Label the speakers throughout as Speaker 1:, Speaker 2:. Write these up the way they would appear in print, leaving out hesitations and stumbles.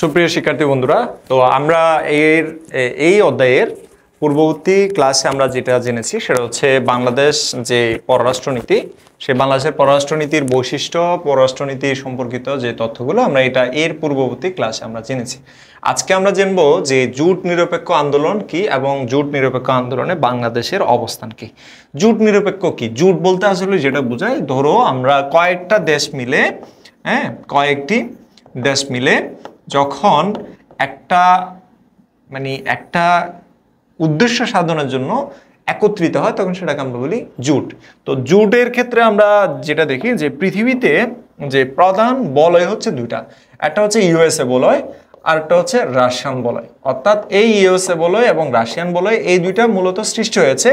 Speaker 1: সুপ্রিয় শিক্ষার্থী বন্ধুরা, তো আমরা এই অধ্যায়ের পূর্ববর্তী ক্লাসে আমরা যেটা জেনেছি সেটা হচ্ছে বাংলাদেশ যে পররাষ্ট্রনীতি, সেই বাংলাদেশের পররাষ্ট্রনীতির বৈশিষ্ট্য, পররাষ্ট্রনীতি সম্পর্কিত যে তথ্যগুলো আমরা এর পূর্ববর্তী ক্লাসে আমরা জেনেছি। আজকে আমরা জানব যে জোট নিরপেক্ষ আন্দোলন কি এবং জোট নিরপেক্ষ আন্দোলনে বাংলাদেশের অবস্থান কি। জোট নিরপেক্ষ কি? জোট বলতে আসলে যেটা বোঝায়, ধরো আমরা কয়েকটি দেশ মিলে যখন একটা উদ্দেশ্য সাধনের জন্য একত্রিত হয় তখন সেটাকে আমরা বলি জোট। তো জোটের ক্ষেত্রে আমরা যেটা দেখি যে পৃথিবীতে যে প্রধান বলয় হচ্ছে দুইটা, একটা হচ্ছে ইউএসএ বলয় আর একটা হচ্ছে রাশিয়ান বলয়। অর্থাৎ এই ইউএসএ বলয় এবং রাশিয়ান বলয় এই দুইটা মূলত সৃষ্টি হয়েছে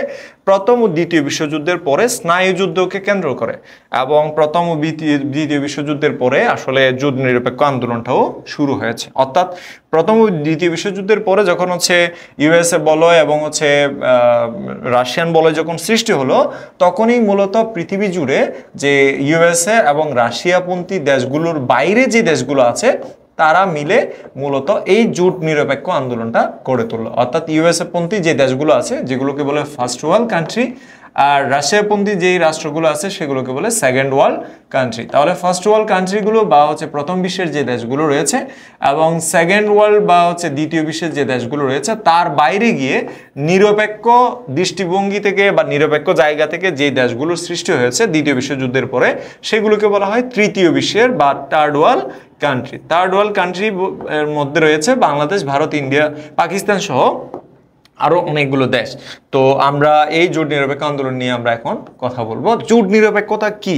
Speaker 1: প্রথম ও দ্বিতীয় বিশ্বযুদ্ধের পরে স্নায়ুযুদ্ধকে কেন্দ্র করে, এবং প্রথম ও দ্বিতীয় বিশ্বযুদ্ধের পরে আসলে জোট নিরপেক্ষ আন্দোলনটাও শুরু হয়েছে। অর্থাৎ প্রথম ও দ্বিতীয় বিশ্বযুদ্ধের পরে যখন হচ্ছে ইউএসএ বলয় এবং হচ্ছে রাশিয়ান বলয় যখন সৃষ্টি হলো, তখনই মূলত পৃথিবী জুড়ে যে ইউএসএ এবং রাশিয়াপন্থী দেশগুলোর বাইরে যে দেশগুলো আছে তারা মিলে মূলত এই জোট নিরপেক্ষ আন্দোলনটা গড়ে তুললো। অর্থাৎ ইউএসএ পন্থী যে দেশগুলো আছে যেগুলোকে বলে ফার্স্ট ওয়ার্ল্ড কান্ট্রি, আর রাশিয়াপন্থী যেই রাষ্ট্রগুলো আছে সেগুলোকে বলে সেকেন্ড ওয়ার্ল্ড কান্ট্রি। তাহলে ফার্স্ট ওয়ার্ল্ড কান্ট্রিগুলো বা হচ্ছে প্রথম বিশ্বের যে দেশগুলো রয়েছে এবং সেকেন্ড ওয়ার্ল্ড বা হচ্ছে দ্বিতীয় বিশ্বের যে দেশগুলো রয়েছে তার বাইরে গিয়ে নিরপেক্ষ দৃষ্টিভঙ্গি থেকে বা নিরপেক্ষ জায়গা থেকে যে দেশগুলোর সৃষ্টি হয়েছে দ্বিতীয় বিশ্বযুদ্ধের পরে, সেগুলোকে বলা হয় তৃতীয় বিশ্বের বা third world country. Third world country এর মধ্যে রয়েছে বাংলাদেশ, ভারত, ইন্ডিয়া, পাকিস্তান সহ আরো অনেকগুলো দেশ। তো আমরা এই জোট নিরপেক্ষ আন্দোলন নিয়ে আমরা এখন কথা বলবো। জোট নিরপেক্ষতা কি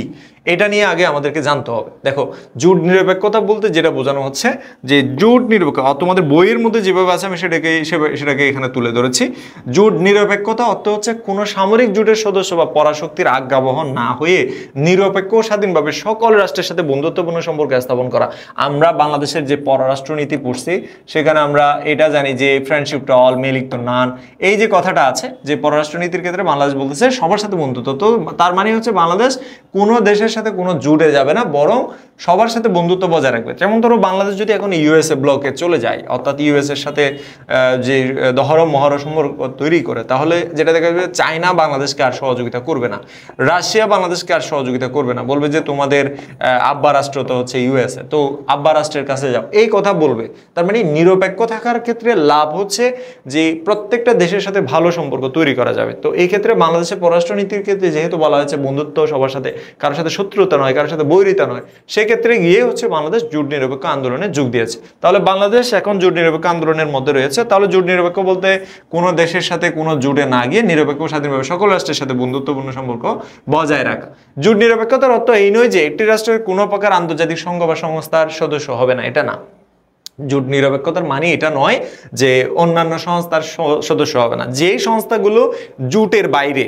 Speaker 1: এটা নিয়ে আগে আমাদেরকে জানতে হবে। দেখো, জোট নিরপেক্ষতা বলতে যেটা বোঝানো হচ্ছে যে জোট নিরপেক্ষ, তোমাদের বইয়ের মধ্যে যেভাবে আছে আমি সেটাকে এখানে তুলে ধরেছি। জোট নিরপেক্ষতা অর্থ হচ্ছে কোনো সামরিক জোটের সদস্য বা পরাশক্তির আজ্ঞাবহ না হয়ে নিরপেক্ষ স্বাধীনভাবে সকল রাষ্ট্রের সাথে বন্ধুত্বপূর্ণ সম্পর্ক স্থাপন করা। আমরা বাংলাদেশের যে পররাষ্ট্রনীতি পড়ছি সেখানে আমরা এটা জানি যে friendship to all, malic two নান, এই যে কথাটা আছে যে পররাষ্ট্রনীতির ক্ষেত্রে বাংলাদেশ বলতেছে সবার সাথে বন্ধুত্ব। তো তার মানে হচ্ছে বাংলাদেশ কোনো দেশের সাথে কোনো জোটে যাবে না, বরং সবার সাথে বন্ধুত্ব বজায় রাখবে। যেমন ধরো বাংলাদেশ যদি এখন ইউএসএ ব্লকে চলে যায়, অর্থাৎ ইউএসএর সাথে যে দহরম মহরম সম্পর্ক তৈরি করে, তাহলে যেটা দেখা যাবে চায়না বাংলাদেশকে আর সহযোগিতা করবে না, রাশিয়া বাংলাদেশকে আর সহযোগিতা করবে না, বলবে যে তোমাদের আব্বা রাষ্ট্র তো হচ্ছে ইউএসএ, তো আব্বা রাষ্ট্রের কাছে যাও, এই কথা বলবে। তার মানে নিরপেক্ষ থাকার ক্ষেত্রে লাভ হচ্ছে যে প্রত্যেকটা দেশের সাথে ভালো সম্পর্ক তৈরি করা যাবে। তো এই ক্ষেত্রে বাংলাদেশের পররাষ্ট্রনীতির ক্ষেত্রে যেহেতু বলা হয়েছে বন্ধুত্ব, সবার সাথে, কারোর সাথে শত্রুতা নয়, কারোর সাথে বৈরিতা নয়, সেক্ষেত্রে গিয়ে হচ্ছে বাংলাদেশ জোট নিরপেক্ষ আন্দোলনে যোগ দিয়েছে। তাহলে বাংলাদেশ এখন জোট নিরপেক্ষ আন্দোলনের মধ্যে রয়েছে। তাহলে জোট নিরপেক্ষ বলতে কোনো দেশের সাথে কোনো জোটে না গিয়ে নিরপেক্ষ স্বাধীনভাবে সকল রাষ্ট্রের সাথে বন্ধুত্বপূর্ণ সম্পর্ক বজায় রাখা। জোট নিরপেক্ষতার অর্থ এই নয় যে একটি রাষ্ট্রের কোনো প্রকার আন্তর্জাতিক সংঘ বা সংস্থার সদস্য হবে না, এটা না। জোট নিরপেক্ষতার মানে এটা নয় যে অন্যান্য সংস্থার সদস্য হবে না। যেই সংস্থাগুলো জোটের বাইরে,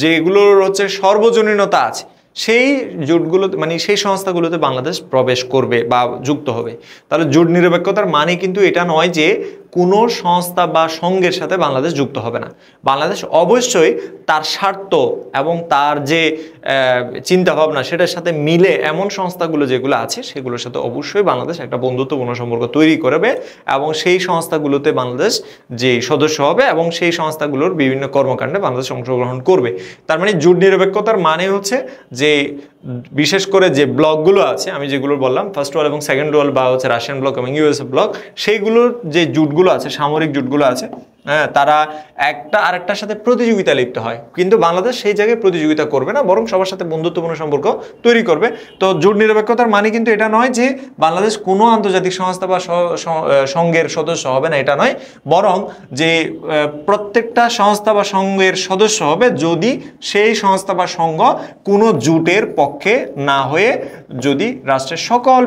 Speaker 1: যেগুলোর হচ্ছে সর্বজনীনতা আছে, সেই জোটগুলোতে সেই সংস্থাগুলোতে বাংলাদেশ প্রবেশ করবে বা যুক্ত হবে। তাহলে জোট নিরপেক্ষতার মানে কিন্তু এটা নয় যে কোনো সংস্থা বা সংঘের সাথে বাংলাদেশ যুক্ত হবে না। বাংলাদেশ অবশ্যই তার স্বার্থ এবং তার যে চিন্তাভাবনা সেটার সাথে মিলে এমন সংস্থাগুলো যেগুলো আছে সেগুলোর সাথে অবশ্যই বাংলাদেশ একটা বন্ধুত্বপূর্ণ সম্পর্ক তৈরি করবে, এবং সেই সংস্থাগুলোতে বাংলাদেশ যে সদস্য হবে এবং সেই সংস্থাগুলোর বিভিন্ন কর্মকাণ্ডে বাংলাদেশ অংশগ্রহণ করবে। তার মানে জোট নিরপেক্ষতার মানে হচ্ছে যে বিশেষ করে যে ব্লকগুলো আছে, আমি যেগুলো বললাম ফার্স্ট ওয়ার্ল্ড এবং সেকেন্ড ওয়ার্ল্ড বা হচ্ছে রাশিয়ান ব্লক এবং ইউএসএ ব্লক, সেইগুলোর যে জোটগুলো আছে, সামরিক জোটগুলো আছে, হ্যাঁ, তারা একটা আরেকটার সাথে প্রতিযোগিতা লিপ্ত হয়, কিন্তু বাংলাদেশ সেই জায়গায় প্রতিযোগিতা করবে না, বরং সবার সাথে বন্ধুত্বপূর্ণ সম্পর্ক তৈরি করবে। তো জোট নিরপেক্ষতার মানে কিন্তু এটা নয় যে বাংলাদেশ কোনো আন্তর্জাতিক সংস্থা বা সংঘের সদস্য হবে না, এটা নয়, বরং যে প্রত্যেকটা সংস্থা বা সংঘের সদস্য হবে যদি সেই সংস্থা বা সংঘ কোনো জোটের পক্ষে না হয়ে যদি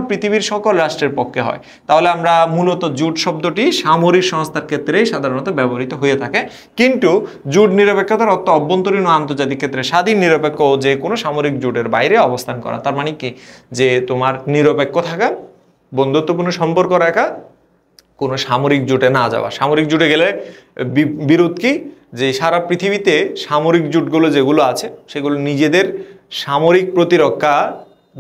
Speaker 1: পৃথিবীর সকল রাষ্ট্রের পক্ষে হয়। তাহলে আমরা মূলত জোট শব্দটি সামরিক সংস্থার ক্ষেত্রেই সাধারণত ব্যবহৃত হয়ে থাকে, কিন্তু জোট নিরপেক্ষতার অর্থ অভ্যন্তরীণ ও আন্তর্জাতিক ক্ষেত্রে স্বাধীন, নিরপেক্ষ যে কোনো সামরিক জোটের বাইরে অবস্থান করা। তার মানে কি যে তোমার নিরপেক্ষ থাকা, বন্ধুত্বপূর্ণ সম্পর্ক রাখা, কোনো সামরিক জোটে না যাওয়া। সামরিক জোটে গেলে বিরোধ কি, যে সারা পৃথিবীতে সামরিক জোটগুলো যেগুলো আছে সেগুলো নিজেদের সামরিক প্রতিরক্ষা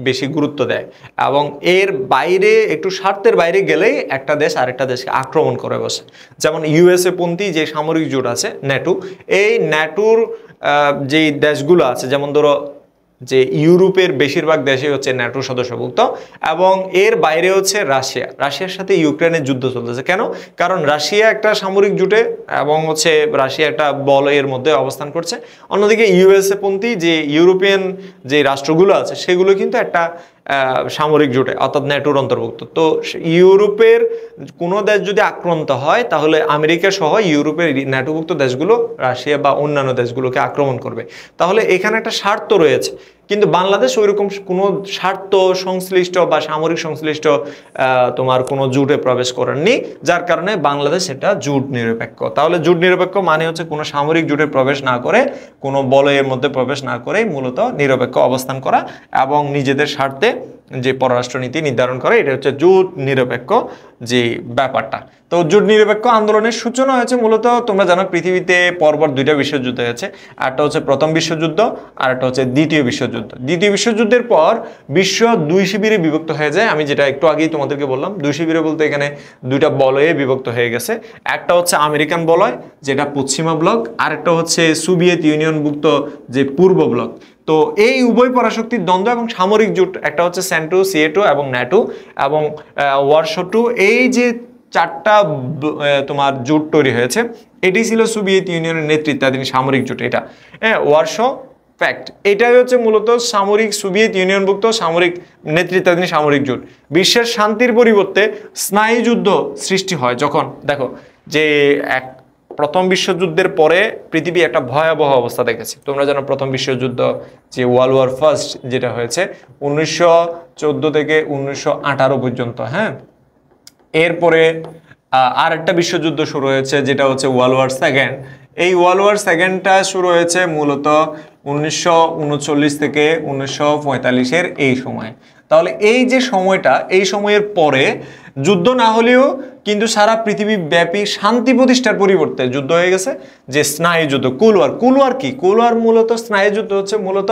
Speaker 1: বেশি গুরুত্ব দেয় এবং এর বাইরে একটু স্বার্থের বাইরে গেলেই একটা দেশ আরেকটা দেশকে আক্রমণ করে বসে। যেমন ইউএসএ পন্থী যে সামরিক জোট আছে ন্যাটো, এই ন্যাটোর যেই দেশগুলো আছে, যেমন ধরো যে ইউরোপের বেশিরভাগ দেশই হচ্ছে ন্যাটো সদস্যভুক্ত এবং এর বাইরে হচ্ছে রাশিয়ার সাথে ইউক্রেনের যুদ্ধ চলতেছে। কেন? কারণ রাশিয়া একটা সামরিক জোটে এবং হচ্ছে রাশিয়া একটা বলয়ের মধ্যে অবস্থান করছে। অন্যদিকে ইউএসএ পন্থী যে ইউরোপিয়ান যে রাষ্ট্রগুলো আছে সেগুলো কিন্তু একটা সামরিক জোটে অর্থাৎ ন্যাটোর অন্তর্ভুক্ত। তো ইউরোপের কোনো দেশ যদি আক্রান্ত হয় তাহলে আমেরিকা সহ ইউরোপের ন্যাটোভুক্ত দেশগুলো রাশিয়া বা অন্যান্য দেশগুলোকে আক্রমণ করবে। তাহলে এখানে একটা স্বার্থ রয়েছে, কিন্তু বাংলাদেশ ওইরকম কোনো স্বার্থ সংশ্লিষ্ট বা সামরিক সংশ্লিষ্ট তোমার কোনো জোটে প্রবেশ করেননি, যার কারণে বাংলাদেশ এটা জোট নিরপেক্ষ। তাহলে জোট নিরপেক্ষ মানে হচ্ছে কোনো সামরিক জোটে প্রবেশ না করে, কোনো বলয়ের মধ্যে প্রবেশ না করে মূলত নিরপেক্ষ অবস্থান করা এবং নিজেদের স্বার্থে যে পররাষ্ট্রনীতি নির্ধারণ করে, এটা হচ্ছে জোট নিরপেক্ষ যে ব্যাপারটা। তো জোট নিরপেক্ষ আন্দোলনের সূচনা হয়েছে মূলত, তোমরা জানো পৃথিবীতে পরপর দুইটা বিশ্বযুদ্ধ হয়েছে, একটা হচ্ছে প্রথম বিশ্বযুদ্ধ আর একটা হচ্ছে দ্বিতীয় বিশ্বযুদ্ধ। দ্বিতীয় বিশ্বযুদ্ধের পর বিশ্ব দুই শিবিরে বিভক্ত হয়ে যায়। আমি যেটা একটু আগেই তোমাদেরকে বললাম, দুই শিবিরে বলতে এখানে দুইটা বলয়ে বিভক্ত হয়ে গেছে। একটা হচ্ছে আমেরিকান বলয় যেটা পশ্চিমা ব্লক, আর একটা হচ্ছে সোভিয়েত ইউনিয়নভুক্ত যে পূর্ব ব্লক। তো এই উভয় পরাশক্তির দ্বন্দ্ব এবং সামরিক জোট, একটা হচ্ছে স্যান্টো, সিয়েটো এবং ন্যাটো এবং ওয়ারশো টু, এই যে চারটা তোমার জোট তৈরি হয়েছে, এটি ছিল সোভিয়েত ইউনিয়নের নেতৃত্বাধীন সামরিক জোট। এটা ওয়ারশো ফ্যাক্ট, এটাই হচ্ছে মূলত সামরিক সোভিয়েত ইউনিয়নভুক্ত সামরিক নেতৃত্বাধীন সামরিক জোট। বিশ্বের শান্তির পরিবর্তে স্নায়ুযুদ্ধ সৃষ্টি হয় যখন, দেখো যে প্রথম বিশ্বযুদ্ধের পরে পৃথিবী একটা ভয়াবহ অবস্থা দেখেছে। তোমরা জানো প্রথম বিশ্বযুদ্ধ যে ওয়ার্ল্ড ওয়ার ফার্স্ট যেটা হয়েছে 1914 থেকে 1918 পর্যন্ত, হ্যাঁ। এরপরে আর একটা বিশ্বযুদ্ধ শুরু হয়েছে যেটা হচ্ছে ওয়ার্ল্ড ওয়ার সেকেন্ড। এই ওয়ার্ল্ড ওয়ার সেকেন্ডটা শুরু হয়েছে মূলত 1939 থেকে 1945-এর এই সময়। তাহলে এই যে সময়টা, এই সময়ের পরে যুদ্ধ না হলেও কিন্তু সারা পৃথিবী ব্যাপী শান্তি প্রতিষ্ঠার পরিবর্তে যুদ্ধ হয়ে গেছে যে স্নায়ুযুদ্ধ, কুলওয়ার। কুলওয়ার কি? কুলওয়ার মূলত স্নায়ুযুদ্ধ হচ্ছে মূলত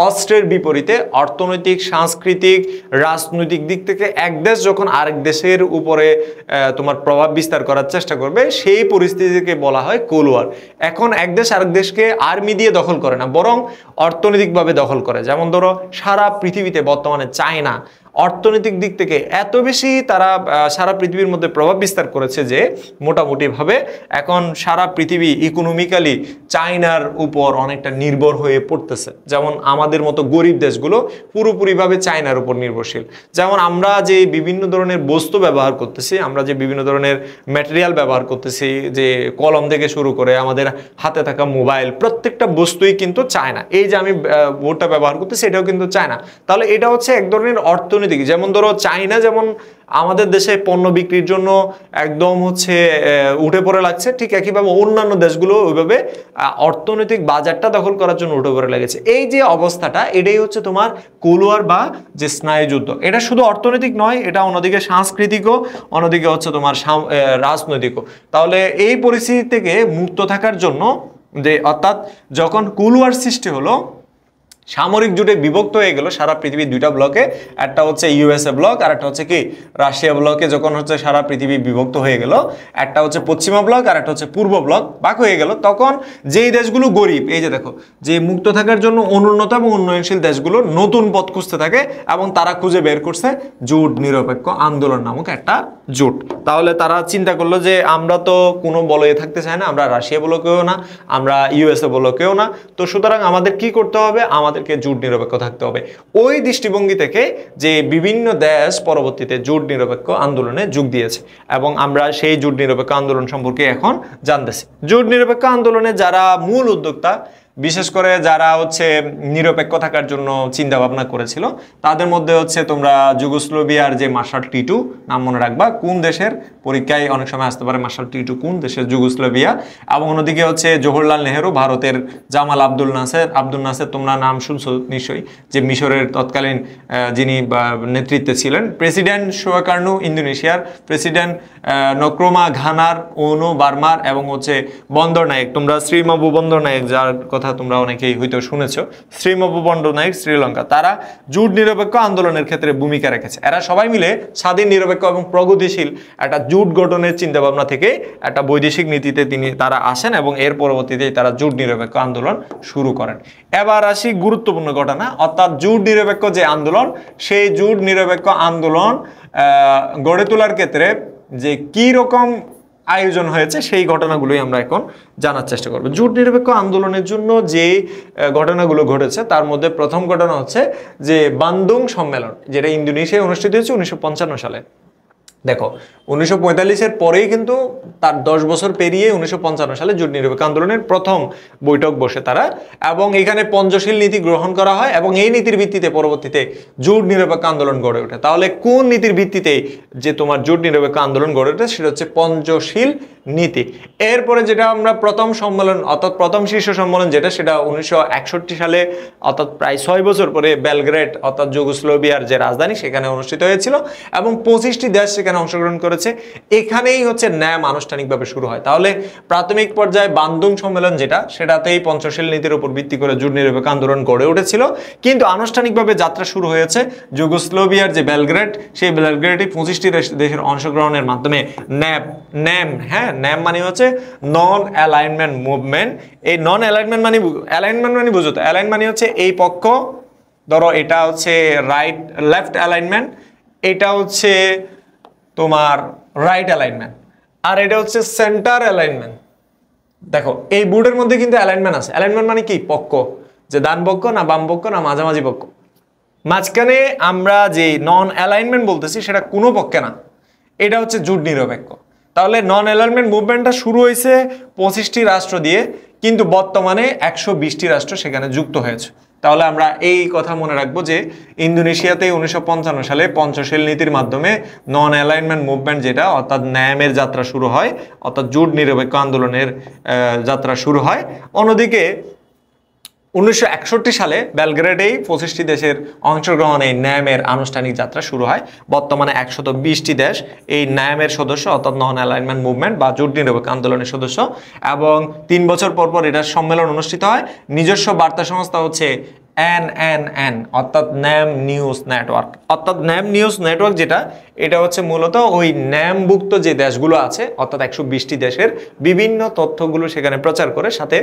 Speaker 1: অস্ত্রের বিপরীতে অর্থনৈতিক, সাংস্কৃতিক, রাজনৈতিক দিক থেকে এক দেশ যখন আরেক দেশের উপরে তোমার প্রভাব বিস্তার করার চেষ্টা করবে, সেই পরিস্থিতিকে বলা হয় কুলওয়ার। এখন এক দেশ আরেক দেশকে আর্মি দিয়ে দখল করে না, বরং অর্থনৈতিকভাবে দখল করে। যেমন ধরো সারা পৃথিবীতে বর্তমানে চায়না অর্থনৈতিক দিক থেকে এত বেশি তারা সারা পৃথিবীর মধ্যে প্রভাব বিস্তার করেছে যে মোটামুটিভাবে এখন সারা পৃথিবী ইকোনমিক্যালি চায়নার উপর অনেকটা নির্ভর হয়ে পড়তেছে। যেমন আমাদের মতো গরিব দেশগুলো পুরোপুরিভাবে চায়নার উপর নির্ভরশীল। যেমন আমরা যে বিভিন্ন ধরনের বস্তু ব্যবহার করতেছি, আমরা যে বিভিন্ন ধরনের ম্যাটেরিয়াল ব্যবহার করতেছি, যে কলম থেকে শুরু করে আমাদের হাতে থাকা মোবাইল, প্রত্যেকটা বস্তুই কিন্তু চায়না। এই যে আমি বোর্ডটা ব্যবহার করতেছি এটাও কিন্তু চায়না। তাহলে এটা হচ্ছে এক ধরনের অর্থনৈতিক, যেমন ধরো চায়না যেমন আমাদের দেশে পণ্য বিক্রির জন্য একদম হচ্ছে উঠে পড়ে লাগছে, ঠিক একইভাবে অন্যান্য দেশগুলো ওইভাবে অর্থনৈতিক বাজারটা দখল করার জন্য উঠে পড়ে লেগেছে। এই যে অবস্থাটা, এটাই হচ্ছে তোমার কুলওয়ার বা যে স্নায়ুযুদ্ধ। এটা শুধু অর্থনৈতিক নয়, এটা অন্যদিকে সাংস্কৃতিকও, অন্যদিকে হচ্ছে তোমার রাজনৈতিকও। তাহলে এই পরিস্থিতি থেকে মুক্ত থাকার জন্য যে, অর্থাৎ যখন কুলওয়ার সৃষ্টি হলো, সামরিক জোটে বিভক্ত হয়ে গেল সারা পৃথিবীর দুইটা ব্লকে, একটা হচ্ছে ইউএসএ ব্লক আর একটা হচ্ছে কি রাশিয়া ব্লকে। যখন হচ্ছে সারা পৃথিবী বিভক্ত হয়ে গেল, একটা হচ্ছে পশ্চিমা ব্লক আর একটা হচ্ছে পূর্ব ব্লক ভাগ হয়ে গেল, তখন যেই দেশগুলো গরিব, এই যে দেখো যে মুক্ত থাকার জন্য অনুন্নত এবং উন্নয়নশীল দেশগুলো নতুন পথ খুঁজতে থাকে এবং তারা খুঁজে বের করছে জোট নিরপেক্ষ আন্দোলন নামক একটা জোট। তাহলে তারা চিন্তা করলো যে আমরা তো কোনো বলয়ে থাকতে চাই না, আমরা রাশিয়া ব্লকেও না, আমরা ইউএসএ ব্লকেও না, তো সুতরাং আমাদের কি করতে হবে? আমাদেরকে জোট নিরপেক্ষ থাকতে হবে। ওই দৃষ্টিভঙ্গি থেকে যে বিভিন্ন দেশ পরবর্তীতে জোট নিরপেক্ষ আন্দোলনে যোগ দিয়েছে এবং আমরা সেই জোট নিরপেক্ষ আন্দোলন সম্পর্কে এখন জানতেছি। জোট নিরপেক্ষ আন্দোলনে যারা মূল উদ্যোক্তা, বিশেষ করে যারা হচ্ছে নিরপেক্ষ থাকার জন্য চিন্তা ভাবনা করেছিল, তাদের মধ্যে হচ্ছে তোমরা যুগোস্লোভিয়ার যে মার্শাল টিটু, নাম মনে রাখবা, কোন দেশের পরীক্ষায় অনেক সময় আসতে পারে মার্শাল টিটু কোন দেশের, যুগোস্লোভিয়া। এবং অন্যদিকে হচ্ছে জওহরলাল নেহেরু, ভারতের জামাল আব্দুল নাসের তোমরা নাম শুনছো নিশ্চয়ই, যে মিশরের তৎকালীন যিনি নেতৃত্বে ছিলেন। প্রেসিডেন্ট সুকার্নো ইন্দোনেশিয়ার, প্রেসিডেন্ট নক্রমা ঘানার, ওনো বার্মার এবং হচ্ছে বন্দর নায়েক, তোমরা শ্রীমাবু বন্দর নায়েক যার কথা কথা তোমরা অনেকেই হয়তো শুনেছো, শ্রীম পণ্টনায়ক শ্রীলঙ্কা, তারা জুট নিরপেক্ষ আন্দোলনের ক্ষেত্রে ভূমিকা রেখেছে। এরা সবাই মিলে স্বাধীন, নিরপেক্ষ এবং প্রগতিশীল একটা জুট গঠনের চিন্তাভাবনা থেকে একটা বৈদেশিক নীতিতে তারা আসেন এবং এর পরবর্তীতে তারা জুট নিরপেক্ষ আন্দোলন শুরু করেন। এবার আসি গুরুত্বপূর্ণ ঘটনা, অর্থাৎ জুট নিরপেক্ষ যে আন্দোলন, সেই জুট নিরপেক্ষ আন্দোলন গড়ে তোলার ক্ষেত্রে যে কি রকম আয়োজন হয়েছে সেই ঘটনাগুলোই আমরা এখন জানার চেষ্টা করব। জুট নিরপেক্ষ আন্দোলনের জন্য যে ঘটনাগুলো ঘটেছে তার মধ্যে প্রথম ঘটনা হচ্ছে যে বান্দুং সম্মেলন, যেটা ইন্দোনেশিয়ায় অনুষ্ঠিত হয়েছে 1955 সালে। দেখো 1945-এর পরেই কিন্তু তার 10 বছর পেরিয়ে 1955 সালে জুট নিরপেক্ষ আন্দোলনের প্রথম বৈঠক বসে তারা, এবং এখানে পঞ্চশীল নীতি গ্রহণ করা হয় এবং এই নীতির ভিত্তিতে পরবর্তীতে জুট নিরপেক্ষ আন্দোলন গড়ে ওঠে। তাহলে কোন নীতির ভিত্তিতে যে তোমার জুট নিরপেক্ষ আন্দোলন গড়ে ওঠে, সেটা হচ্ছে পঞ্চশীল নীতি। এরপরে যেটা আমরা প্রথম সম্মেলন অর্থাৎ প্রথম শীর্ষ সম্মেলন যেটা, সেটা 1961 সালে অর্থাৎ প্রায় 6 বছর পরে বেলগ্রেড অর্থাৎ যুগোস্লাভিয়ার যে রাজধানী সেখানে অনুষ্ঠিত হয়েছিল এবং 25টি দেশ সেখানে অংশগ্রহণ করেছে। এখানেই হচ্ছে ন্যাম আনুষ্ঠানিকভাবে শুরু হয়। তাহলে প্রাথমিক পর্যায়ে বান্দুং সম্মেলন যেটা, সেটাতেই পঞ্চশীল নীতির উপর ভিত্তি করে জুট নিরপেক্ষ আন্দোলন গড়ে উঠেছিল, কিন্তু আনুষ্ঠানিকভাবে যাত্রা শুরু হয়েছে যুগোস্লাভিয়ার যে বেলগ্রেড, সেই বেলগ্রেডে 25টি দেশের অংশগ্রহণের মাধ্যমে ন্যাম ন্যাম মানে হচ্ছে নন অ্যালাইনমেন্ট মুভমেন্ট। এই নন অ্যালাইনমেন্ট মানে বুঝো তো, অ্যালাইন মানে হচ্ছে এই পক্ষ, ধরো এটা হচ্ছে রাইট লেফট অ্যালাইনমেন্ট, এটা হচ্ছে তোমার রাইট অ্যালাইনমেন্ট, আর এটা হচ্ছে সেন্টার অ্যালাইনমেন্ট। দেখো এই বোর্ডের মধ্যে কিন্তু অ্যালাইনমেন্ট আছে। অ্যালাইনমেন্ট মানে কি? পক্ষ, যে ডান পক্ষ না বাম পক্ষ না মাঝামাঝি পক্ষ। মাঝখানে আমরা যে নন অ্যালাইনমেন্ট বলতেছি সেটা কোনো পক্ষে না, এটা হচ্ছে জুট নিরপেক্ষ। তাহলে নন অ্যালাইনমেন্ট মুভমেন্টটা শুরু হয়েছে 25টি রাষ্ট্র দিয়ে, কিন্তু বর্তমানে 120টি রাষ্ট্র সেখানে যুক্ত হয়েছে। তাহলে আমরা এই কথা মনে রাখবো যে ইন্দোনেশিয়াতে 1955 সালে পঞ্চশীল নীতির মাধ্যমে নন অ্যালাইনমেন্ট মুভমেন্ট যেটা অর্থাৎ ন্যামের যাত্রা শুরু হয়, অর্থাৎ জুট নিরপেক্ষ আন্দোলনের যাত্রা শুরু হয়। অন্যদিকে 1961 সালে বেলগ্রেডেই 25টি দেশের অংশগ্রহণে ন্যামের আনুষ্ঠানিক যাত্রা শুরু হয়। বর্তমানে 120টি দেশ এই ন্যামের সদস্য, অর্থাৎ নন অ্যালাইনমেন্ট মুভমেন্ট বা জুট নিরপেক্ষ আন্দোলনের সদস্য, এবং 3 বছর পর পর এটার সম্মেলন অনুষ্ঠিত হয়। নিজস্ব বার্তা সংস্থা হচ্ছে NNN অর্থাৎ ন্যাম নিউজ নেটওয়ার্ক। অর্থাৎ ন্যাম নিউজ নেটওয়ার্ক যেটা, এটা হচ্ছে মূলত ওই ন্যামভুক্ত যে দেশগুলো আছে অর্থাৎ 120টি দেশের বিভিন্ন তথ্যগুলো সেখানে প্রচার করে, সাথে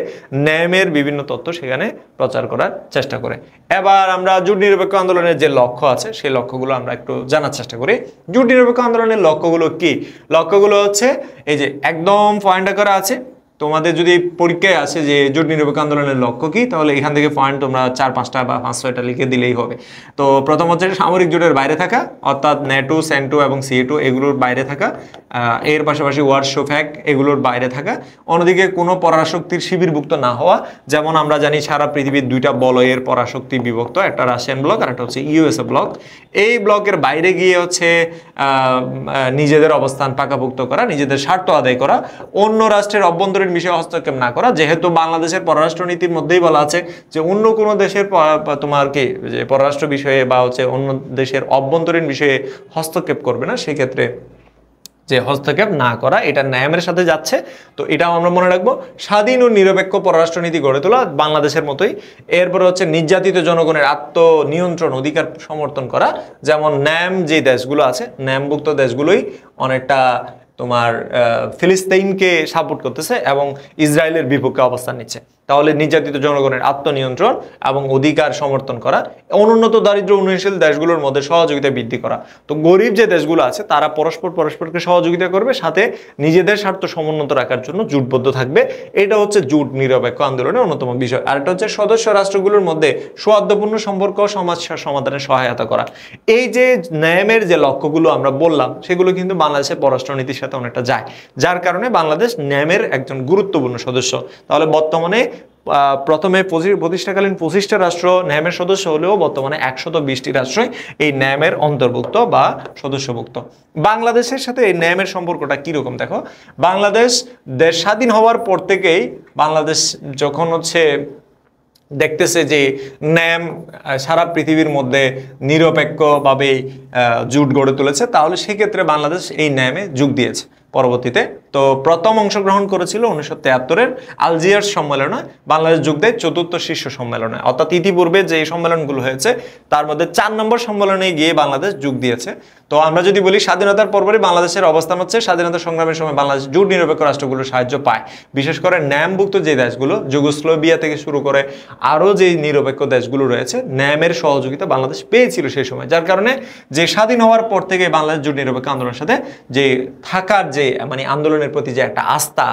Speaker 1: ন্যামের বিভিন্ন তথ্য সেখানে প্রচার করার চেষ্টা করে। এবার আমরা জুট নিরপেক্ষ আন্দোলনের যে লক্ষ্য আছে সেই লক্ষ্যগুলো আমরা একটু জানার চেষ্টা করি। জুট নিরপেক্ষ আন্দোলনের লক্ষ্যগুলো কি? লক্ষ্যগুলো হচ্ছে এই যে একদম পয়েন্ট করা আছে। তোমাদের যদি পরীক্ষায় আসে যে জুট নিরপেক্ষ আন্দোলনের লক্ষ্য কি, তাহলে এখান থেকে পয়েন্ট তোমরা 4-5টা বা 5-6টা লিখে দিলেই হবে। তো প্রথম হচ্ছে সামরিক জোটের বাইরে থাকা, অর্থাৎ ন্যাটো, সেন্টো এবং সিএটো এগুলোর বাইরে থাকা, এর পাশাপাশি ওয়ারশোফ্যাক এগুলোর বাইরে থাকা। অন্যদিকে কোনো পরাশক্তির শিবিরভুক্ত না হওয়া, যেমন আমরা জানি সারা পৃথিবীর 2টা বলয়ের পরাশক্তি বিভক্ত, একটা রাশিয়ান ব্লক আর একটা হচ্ছে ইউএসএ ব্লক। এই ব্লকের বাইরে গিয়ে হচ্ছে নিজেদের অবস্থান পাকাপোক্ত করা, নিজেদের স্বার্থ আদায় করা, অন্য রাষ্ট্রের অভ্যন্তরীণ বিষয়ে হস্তক্ষেপ না করা। যেহেতু বাংলাদেশের পররাষ্ট্রনীতির মধ্যেই বলা আছে যে অন্য কোনো দেশের তোমার কি যে পররাষ্ট্র বিষয়ে বা হচ্ছে অন্য দেশের অভ্যন্তরীণ বিষয়ে হস্তক্ষেপ করবে না, সেক্ষেত্রে যে হস্তক্ষেপ না করা, এটা ন্যামের সাথে যাচ্ছে। তো এটাও আমরা মনে রাখবো। স্বাধীন ও নিরপেক্ষ পররাষ্ট্রনীতি গড়ে তোলা বাংলাদেশের মতোই। এরপরে হচ্ছে নির্যাতিত জনগণের আত্মনিয়ন্ত্রণ অধিকার সমর্থন করা, যেমন ন্যাম যে দেশগুলো আছে, ন্যামভুক্ত দেশগুলোই অনেকটা তোমার ফিলিস্তিনকে সাপোর্ট করতেছে এবং ইসরায়েলের বিপক্ষে অবস্থান নিচ্ছে। তাহলে নির্যাতিত জনগণের আত্মনিয়ন্ত্রণ এবং অধিকার সমর্থন করা, অনুন্নত দারিদ্র উন্নয়নশীল দেশগুলোর মধ্যে সহযোগিতা বৃদ্ধি করা। তো গরিব যে দেশগুলো আছে তারা পরস্পরকে সহযোগিতা করবে, সাথে নিজেদের স্বার্থ সমুন্নত রাখার জন্য জোটবদ্ধ থাকবে। এটা হচ্ছে জোট নিরপেক্ষ আন্দোলনের অন্যতম বিষয়। আর এটা হচ্ছে সদস্য রাষ্ট্রগুলোর মধ্যে সৌহার্দ্যপূর্ণ সম্পর্ক সমস্যা সমাধানে সহায়তা করা। এই যে ন্যামের যে লক্ষ্যগুলো আমরা বললাম, সেগুলো কিন্তু বাংলাদেশের পররাষ্ট্রনীতির সাথে অনেকটা যায়, যার কারণে বাংলাদেশ ন্যামের একজন গুরুত্বপূর্ণ সদস্য। তাহলে বর্তমানে প্রথমে প্রতিষ্ঠাকালীন 25টা রাষ্ট্র ন্যামের সদস্য হলেও বর্তমানে 120টি রাষ্ট্রই এই ন্যামের অন্তর্ভুক্ত বা সদস্যভুক্ত। বাংলাদেশের সাথে এই ন্যামের সম্পর্কটা কিরকম দেখো। বাংলাদেশ দেশ স্বাধীন হওয়ার পর থেকেই বাংলাদেশ যখন হচ্ছে দেখতেছে যে ন্যাম সারা পৃথিবীর মধ্যে নিরপেক্ষভাবে জোট গড়ে তুলেছে, তাহলে সেক্ষেত্রে বাংলাদেশ এই ন্যামে যোগ দিয়েছে। পরবর্তীতে। তো প্রথম অংশগ্রহণ করেছিল 1973-এর আলজিয়ার্স সম্মেলনে, বাংলাদেশ যোগ দেয় 4র্থ শীর্ষ সম্মেলনে। অর্থাৎ ইতিপূর্বে যে সম্মেলনগুলো হয়েছে তার মধ্যে 4 নম্বর সম্মেলনে গিয়ে বাংলাদেশ যোগ দিয়েছে। তো আমরা যদি বলি স্বাধীনতার পরপরই বাংলাদেশের অবস্থান হচ্ছে স্বাধীনতা সংগ্রামের সময় বাংলাদেশ জোট নিরপেক্ষ রাষ্ট্রগুলোর সাহায্য পায়, বিশেষ করে ন্যামভুক্ত যে দেশগুলো যুগোস্লোভিয়া থেকে শুরু করে আরও যে নিরপেক্ষ দেশগুলো রয়েছে, ন্যামের সহযোগিতা বাংলাদেশ পেয়েছিল সেই সময়। যার কারণে যে স্বাধীন হওয়ার পর থেকে বাংলাদেশ জোট নিরপেক্ষ আন্দোলনের সাথে যে থাকার যে মানে আন্দোলনের প্রতি যে একটা আস্থা,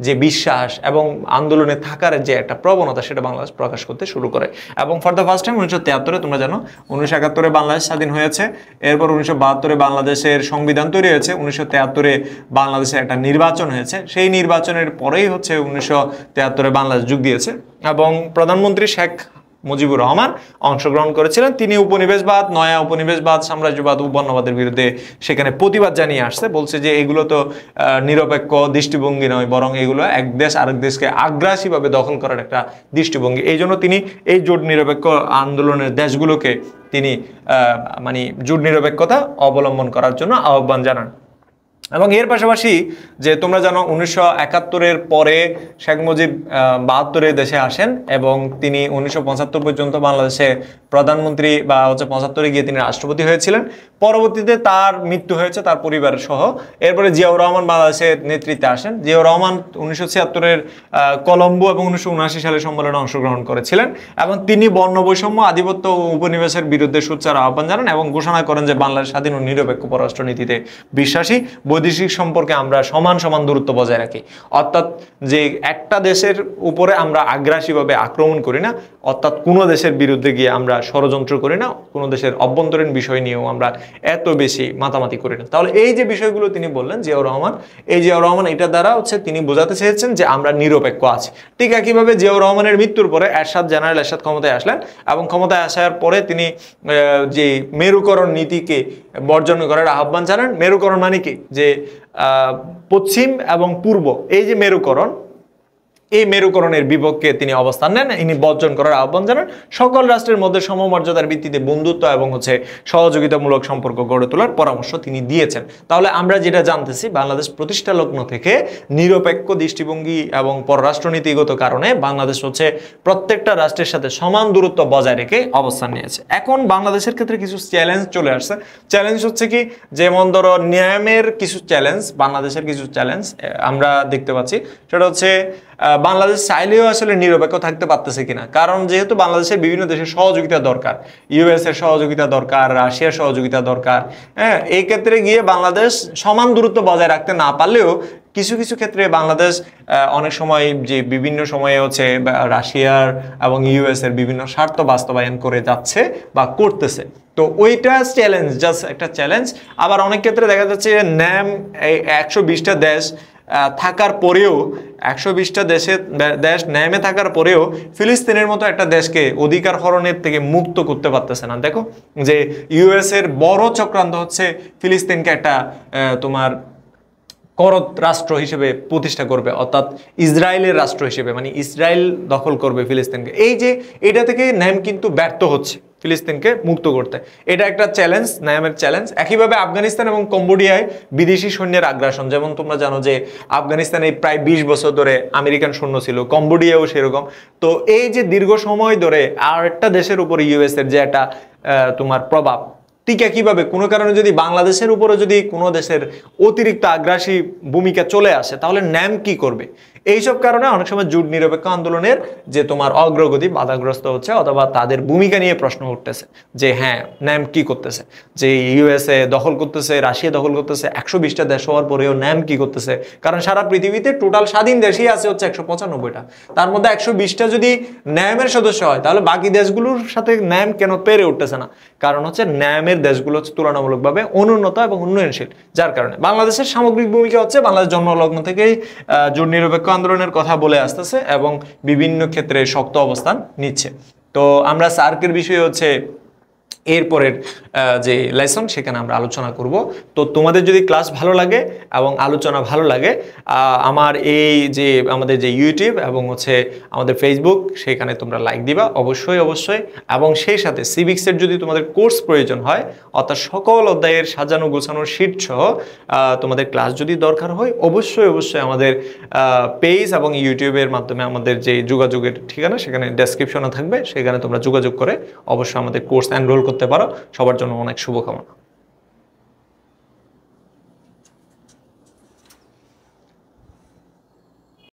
Speaker 1: যে বিশ্বাস এবং আন্দোলনে থাকার যে একটা প্রবণতা, সেটা বাংলাদেশ প্রকাশ করতে শুরু করে। এবং ফর দ্য ফার্স্ট টাইম 1973-এ তোমরা জানো 1971-এ বাংলাদেশ স্বাধীন হয়েছে, এরপর 1972-এ বাংলাদেশের সংবিধান তৈরি হয়েছে, 1973-এ বাংলাদেশে একটা নির্বাচন হয়েছে, সেই নির্বাচনের পরেই হচ্ছে 1973-এ বাংলাদেশ যোগ দিয়েছে। এবং প্রধানমন্ত্রী শেখ মুজিবুর রহমান অংশগ্রহণ করেছিলেন। তিনি উপনিবেশবাদ, নয়া উপনিবেশবাদ, সাম্রাজ্যবাদ ও বর্ণবাদের বিরুদ্ধে সেখানে প্রতিবাদ জানিয়ে আসছে, বলছে যে এগুলো তো নিরপেক্ষ দৃষ্টিভঙ্গি নয়, বরং এগুলো এক দেশ আরেক দেশকে আগ্রাসীভাবে দখল করার একটা দৃষ্টিভঙ্গি। এই জন্য তিনি এই জোট নিরপেক্ষ আন্দোলনের দেশগুলোকে তিনি মানে জোট নিরপেক্ষতা অবলম্বন করার জন্য আহ্বান জানান। এবং এর পাশাপাশি যে তোমরা জানো 1971-এর পরে শেখ মুজিব 72-এ দেশে আসেন এবং তিনি 1975 পর্যন্ত বাংলাদেশে প্রধানমন্ত্রী বা হচ্ছে 75-এ গিয়ে তিনি রাষ্ট্রপতি হয়েছিলেন। পরবর্তীতে তার মৃত্যু হয়েছে তার পরিবার সহ। এরপরে জিয়াউর রহমান বাংলাদেশের নেতৃত্বে আসেন। জিয়াউর রহমান 1976-এর কলম্বো এবং 1979 সালের সম্মেলনে অংশগ্রহণ করেছিলেন এবং তিনি বর্ণ বৈষম্য, আধিপত্য ও উপনিবেশের বিরুদ্ধে সোচ্চার আহ্বান জানান এবং ঘোষণা করেন যে বাংলাদেশ স্বাধীন ও নিরপেক্ষ পররাষ্ট্রনীতিতে বিশ্বাসী, বৈদেশিক সম্পর্কে আমরা সমান সমান দূরত্ব বজায় রাখি। অর্থাৎ যে একটা দেশের উপরে আমরা আগ্রাসীভাবে আক্রমণ করি না, অর্থাৎ কোনো দেশের বিরুদ্ধে গিয়ে আমরা ষড়যন্ত্র করি না, কোনো দেশের অভ্যন্তরীণ বিষয় নিয়েও আমরা এত বেশি মাতামাতি করি না। তাহলে এই যে বিষয়গুলো তিনি বললেন জিয়াউর রহমান, এই জিয়াউর রহমান এটা দ্বারা হচ্ছে তিনি বোঝাতে চেয়েছেন যে আমরা নিরপেক্ষ আছি। ঠিক একইভাবে জিয়াউর রহমানের মৃত্যুর পরে জেনারেল এরশাদ ক্ষমতায় আসলেন এবং ক্ষমতায় আসার পরে তিনি যে মেরুকরণ নীতিকে বর্জন করার আহ্বান জানান। মেরুকরণ মানে কি? যে পশ্চিম এবং পূর্ব এই যে মেরুকরণ, এই মেরুকরণের বিপক্ষে তিনি অবস্থান নেন, ইনি বর্জন করার আহ্বান জানান। সকল রাষ্ট্রের মধ্যে সমমর্যাদার ভিত্তিতে বন্ধুত্ব এবং হচ্ছে সহযোগিতামূলক সম্পর্ক গড়ে তোলার পরামর্শ তিনি দিয়েছেন। তাহলে আমরা যেটা জানতেছি, বাংলাদেশ প্রতিষ্ঠা লগ্ন থেকে নিরপেক্ষ দৃষ্টিভঙ্গি এবং পররাষ্ট্রনীতিগত কারণে বাংলাদেশ হচ্ছে প্রত্যেকটা রাষ্ট্রের সাথে সমান দূরত্ব বজায় রেখে অবস্থান নিয়েছে। এখন বাংলাদেশের ক্ষেত্রে কিছু চ্যালেঞ্জ চলে আসছে। চ্যালেঞ্জ হচ্ছে কি, যেমন ধরো ন্যামের কিছু চ্যালেঞ্জ, বাংলাদেশের কিছু চ্যালেঞ্জ আমরা দেখতে পাচ্ছি। সেটা হচ্ছে বাংলাদেশ চাইলেও আসলে নিরপেক্ষ থাকতে পারতেছে কিনা। কারণ যেহেতু বাংলাদেশের বিভিন্ন দেশের সহযোগিতা দরকার, ইউএস এর সহযোগিতা দরকার, রাশিয়ার সহযোগিতা দরকার, হ্যাঁ, এই ক্ষেত্রে গিয়ে বাংলাদেশ সমান দূরত্ব বজায় রাখতে না পারলেও কিছু কিছু ক্ষেত্রে বাংলাদেশ অনেক সময় যে বিভিন্ন সময়ে হচ্ছে রাশিয়ার এবং ইউএস এর বিভিন্ন স্বার্থ বাস্তবায়ন করে যাচ্ছে বা করতেছে। তো ওইটা চ্যালেঞ্জ, জাস্ট একটা চ্যালেঞ্জ। আবার অনেক ক্ষেত্রে দেখা যাচ্ছে ন্যাম 120টা দেশ থাকার পরেও, 120টা দেশ ন্যামে থাকার পরেও ফিলিস্তিনের মতো একটা দেশকে অধিকার হরণের থেকে মুক্ত করতে পারতেছে না। দেখো যে ইউএস এর বড় চক্রান্ত হচ্ছে ফিলিস্তিনকে একটা তোমার করদ রাষ্ট্র হিসেবে প্রতিষ্ঠা করবে, অর্থাৎ ইসরায়েলের রাষ্ট্র হিসেবে, মানে ইসরায়েল দখল করবে ফিলিস্তিনকে। এই যে এটা থেকে ন্যাম কিন্তু ব্যর্থ হচ্ছে ফিলিস্তিনকে মুক্ত করতে। এটা একটা চ্যালেঞ্জ, ন্যামের চ্যালেঞ্জ। একইভাবে আফগানিস্তান এবং কম্বোডিয়ায় বিদেশি সৈন্যের আগ্রাসন, যেমন তোমরা জানো যে আফগানিস্তানে প্রায় 20 বছর ধরে আমেরিকান সৈন্য ছিল, কম্বোডিয়াও সেরকম। তো এই যে দীর্ঘ সময় ধরে আর একটা দেশের উপরে ইউএস এর যে একটা তোমার প্রভাব, ঠিক একইভাবে কোনো কারণে যদি বাংলাদেশের উপরে যদি কোনো দেশের অতিরিক্ত আগ্রাসী ভূমিকা চলে আসে, তাহলে ন্যাম কি করবে? এইসব কারণে অনেক সময় জোট নিরপেক্ষ আন্দোলনের যে তোমার অগ্রগতি বাধাগ্রস্ত হচ্ছে, অথবা তাদের ভূমিকা নিয়ে প্রশ্ন উঠতেছে যে হ্যাঁ ন্যাম কি করতেছে, যে ইউএসএ দখল করতেছে, রাশিয়া দখল করতেছে, 120টা দেশ হওয়ার পরেও ন্যাম কি করতেছে? কারণ সারা পৃথিবীতে টোটাল স্বাধীন দেশই আছে হচ্ছে 195টা, তার মধ্যে 120টা যদি ন্যামের সদস্য হয়, তাহলে বাকি দেশগুলোর সাথে ন্যাম কেন পেরে উঠতেছে না? কারণ হচ্ছে ন্যামের দেশগুলো হচ্ছে তুলনামূলকভাবে অনুন্নত এবং উন্নয়নশীল। যার কারণে বাংলাদেশের সামগ্রিক ভূমিকা হচ্ছে বাংলাদেশ জন্মলগ্ন থেকেই জোট নিরপেক্ষ আন্দোলনের কথা বলে আসতেছে এবং বিভিন্ন ক্ষেত্রে শক্ত অবস্থান নিচ্ছে। তো আমরা সার্কের বিষয়ে হচ্ছে এরপরের যে লেসন সেখানে আমরা আলোচনা করব। তো তোমাদের যদি ক্লাস ভালো লাগে এবং আলোচনা ভালো লাগে, আমার এই যে আমাদের যে ইউটিউব এবং হচ্ছে আমাদের ফেসবুক, সেখানে তোমরা লাইক দিবা অবশ্যই অবশ্যই। এবং সেই সাথে সিভিক্সের যদি তোমাদের কোর্স প্রয়োজন হয়, অর্থাৎ সকল অধ্যায়ের সাজানো গোছানোর শিট সহ তোমাদের ক্লাস যদি দরকার হয়, অবশ্যই অবশ্যই আমাদের পেজ এবং ইউটিউবের মাধ্যমে আমাদের যে যোগাযোগের ঠিকানা সেখানে ডেসক্রিপশনে থাকবে, সেখানে তোমরা যোগাযোগ করে অবশ্যই আমাদের কোর্স এনরোল করতে পারো। সবার জন্য অনেক শুভকামনা।